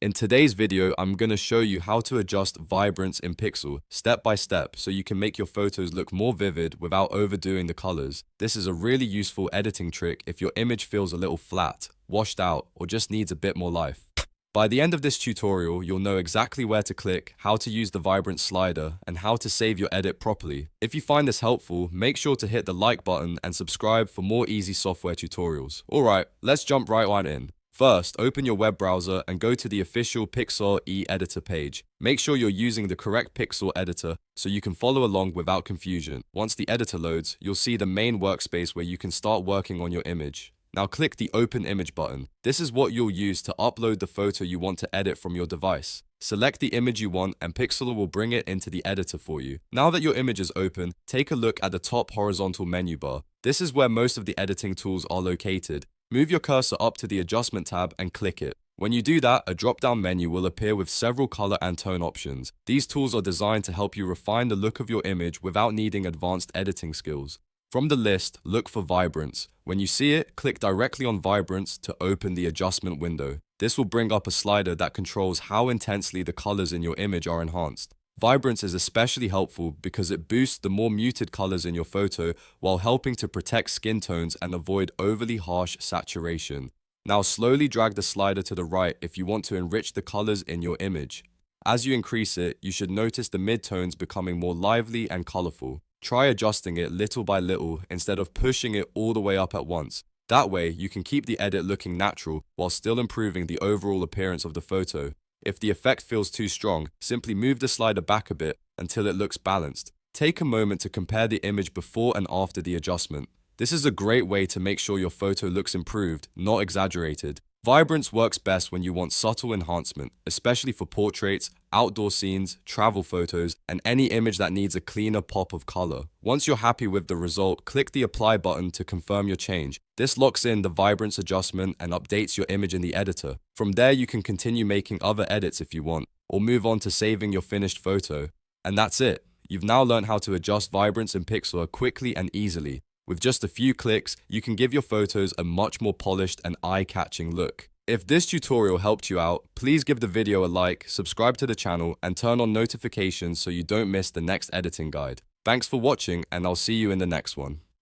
In today's video, I'm going to show you how to adjust vibrance in Pixlr step by step so you can make your photos look more vivid without overdoing the colors. This is a really useful editing trick if your image feels a little flat, washed out, or just needs a bit more life. By the end of this tutorial, you'll know exactly where to click, how to use the vibrance slider, and how to save your edit properly. If you find this helpful, make sure to hit the like button and subscribe for more easy software tutorials. Alright, let's jump right on in. First, open your web browser and go to the official Pixlr e-editor page. Make sure you're using the correct Pixlr editor so you can follow along without confusion. Once the editor loads, you'll see the main workspace where you can start working on your image. Now click the Open Image button. This is what you'll use to upload the photo you want to edit from your device. Select the image you want and Pixlr will bring it into the editor for you. Now that your image is open, take a look at the top horizontal menu bar. This is where most of the editing tools are located. Move your cursor up to the Adjustment tab and click it. When you do that, a drop-down menu will appear with several color and tone options. These tools are designed to help you refine the look of your image without needing advanced editing skills. From the list, look for Vibrance. When you see it, click directly on Vibrance to open the adjustment window. This will bring up a slider that controls how intensely the colors in your image are enhanced. Vibrance is especially helpful because it boosts the more muted colors in your photo while helping to protect skin tones and avoid overly harsh saturation. Now slowly drag the slider to the right if you want to enrich the colors in your image. As you increase it, you should notice the midtones becoming more lively and colorful. Try adjusting it little by little instead of pushing it all the way up at once. That way, you can keep the edit looking natural while still improving the overall appearance of the photo. If the effect feels too strong, simply move the slider back a bit until it looks balanced. Take a moment to compare the image before and after the adjustment. This is a great way to make sure your photo looks improved, not exaggerated. Vibrance works best when you want subtle enhancement, especially for portraits, outdoor scenes, travel photos, and any image that needs a cleaner pop of color. Once you're happy with the result, click the Apply button to confirm your change. This locks in the vibrance adjustment and updates your image in the editor. From there, you can continue making other edits if you want, or move on to saving your finished photo. And that's it. You've now learned how to adjust vibrance in Pixlr quickly and easily. With just a few clicks, you can give your photos a much more polished and eye-catching look. If this tutorial helped you out, please give the video a like, subscribe to the channel, and turn on notifications so you don't miss the next editing guide. Thanks for watching, and I'll see you in the next one.